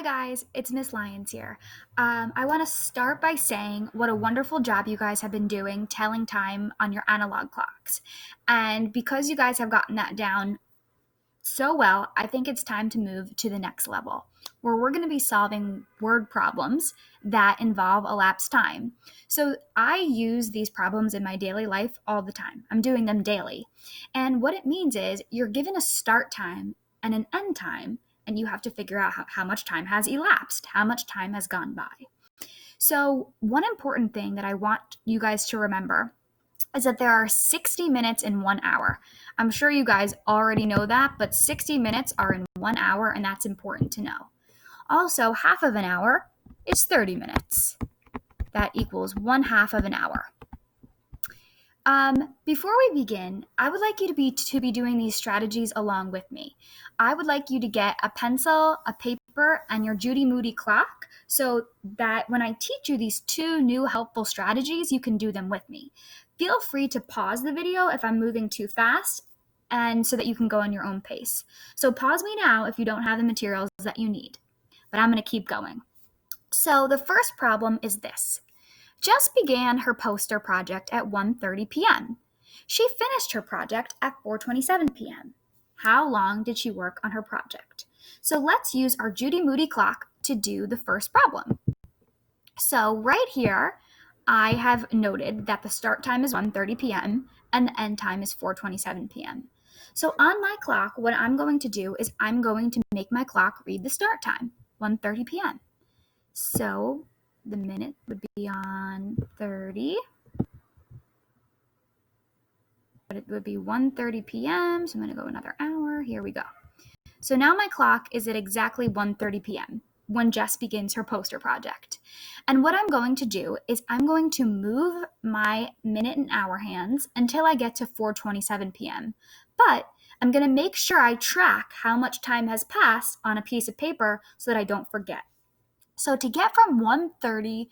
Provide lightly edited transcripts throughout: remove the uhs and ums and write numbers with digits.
Guys, it's Miss Lyons here. I want to start by saying what a wonderful job you guys have been doing telling time on your analog clocks. And because you guys have gotten that down so well, I think it's time to move to the next level, where we're going to be solving word problems that involve elapsed time. So I use these problems in my daily life all the time. I'm doing them daily. And what it means is you're given a start time and an end time, and you have to figure out how much time has elapsed, how much time has gone by. So one important thing that I want you guys to remember is that there are 60 minutes in 1 hour. I'm sure you guys already know that, but 60 minutes are in 1 hour, and that's important to know. Also, half of an hour is 30 minutes. That equals 1/2 of an hour. Before we begin, I would like you to be doing these strategies along with me. I would like you to get a pencil, a paper, and your Judy Moody clock so that when I teach you these two new helpful strategies, you can do them with me. Feel free to pause the video if I'm moving too fast and so that you can go on your own pace. So pause me now if you don't have the materials that you need, but I'm going to keep going. So the first problem is this. Jess began her poster project at 1:30 p.m. She finished her project at 4:27 p.m. How long did she work on her project? So let's use our Judy Moody clock to do the first problem. So right here, I have noted that the start time is 1:30 p.m. and the end time is 4:27 p.m. So on my clock, what I'm going to do is I'm going to make my clock read the start time, 1:30 p.m. So the minute would be on 30, but it would be 1:30 p.m. So I'm going to go another hour. Here we go. So now my clock is at exactly 1:30 p.m. when Jess begins her poster project. And what I'm going to do is I'm going to move my minute and hour hands until I get to 4:27 p.m. But I'm going to make sure I track how much time has passed on a piece of paper so that I don't forget. So to get from 1:30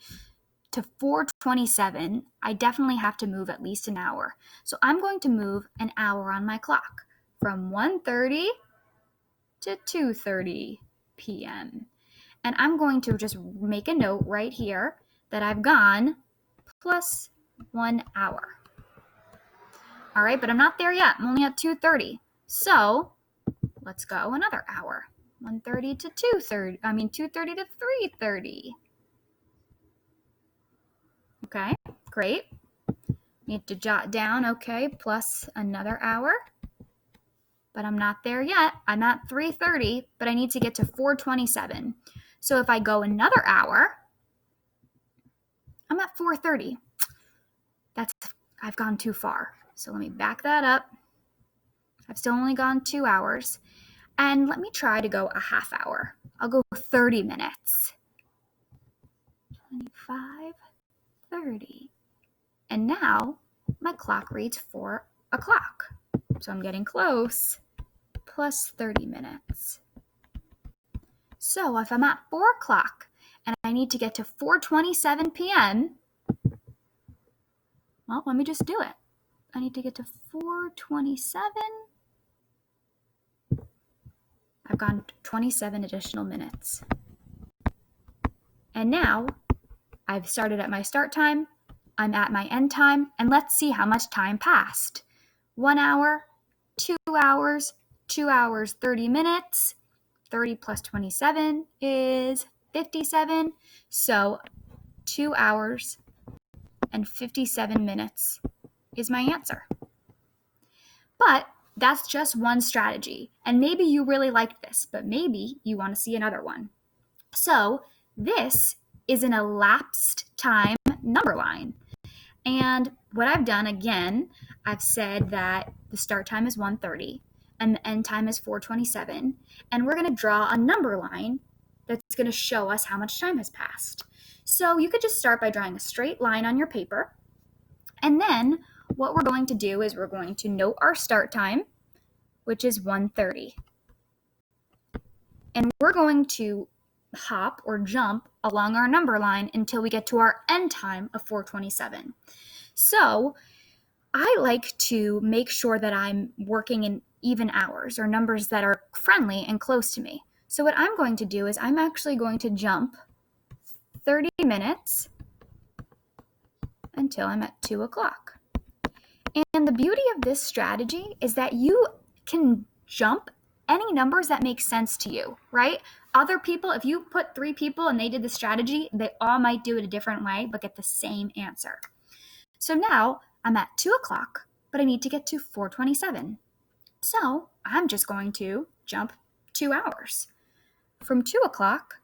to 4:27, I definitely have to move at least an hour. So I'm going to move an hour on my clock from 1:30 to 2:30 p.m. And I'm going to just make a note right here that I've gone plus 1 hour. All right, but I'm not there yet. I'm only at 2:30. So let's go another hour. 1:30 to 2:30. 2:30 to 3:30. Okay, great. Need to jot down, okay, plus another hour. But I'm not there yet. I'm at 3:30, but I need to get to 4:27. So if I go another hour, I'm at 4:30. I've gone too far. So let me back that up. I've still only gone 2 hours. And let me try to go a half hour. I'll go 30 minutes. 25, 30. And now my clock reads 4 o'clock. So I'm getting close. Plus 30 minutes. So if I'm at 4 o'clock and I need to get to 4:27 p.m., well, let me just do it. I need to get to 4:27. I've gone 27 additional minutes. And now I've started at my start time, I'm at my end time, and let's see how much time passed. 1 hour, 2 hours, 2 hours, 30 minutes. 30 plus 27 is 57. So 2 hours and 57 minutes is my answer. But that's just one strategy. And maybe you really like this, but maybe you want to see another one. So this is an elapsed time number line. And what I've done, again, I've said that the start time is 1:30 and the end time is 4:27. And we're going to draw a number line that's going to show us how much time has passed. So you could just start by drawing a straight line on your paper. And then what we're going to do is we're going to note our start time, which is 1:30. And we're going to hop or jump along our number line until we get to our end time of 4:27. So I like to make sure that I'm working in even hours or numbers that are friendly and close to me. So what I'm going to do is I'm actually going to jump 30 minutes until I'm at 2 o'clock. And the beauty of this strategy is that you can jump any numbers that make sense to you, right? Other people, if you put 3 people and they did the strategy, they all might do it a different way, but get the same answer. So now I'm at 2 o'clock, but I need to get to 4:27. So I'm just going to jump 2 hours from 2 o'clock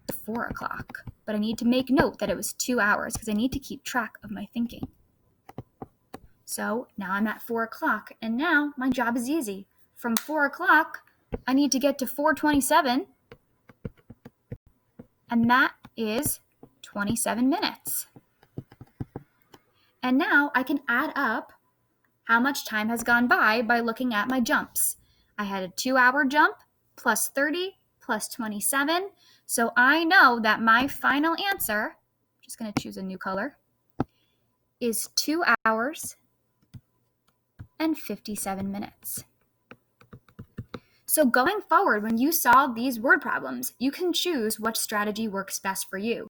to 4 o'clock. But I need to make note that it was 2 hours because I need to keep track of my thinking. So now I'm at 4 o'clock, and now my job is easy. From 4 o'clock, I need to get to 4:27, and that is 27 minutes. And now I can add up how much time has gone by looking at my jumps. I had a 2-hour jump plus 30 plus 27. So I know that my final answer, I'm just going to choose a new color, is 2 hours and 57 minutes. So going forward, when you solve these word problems, you can choose which strategy works best for you.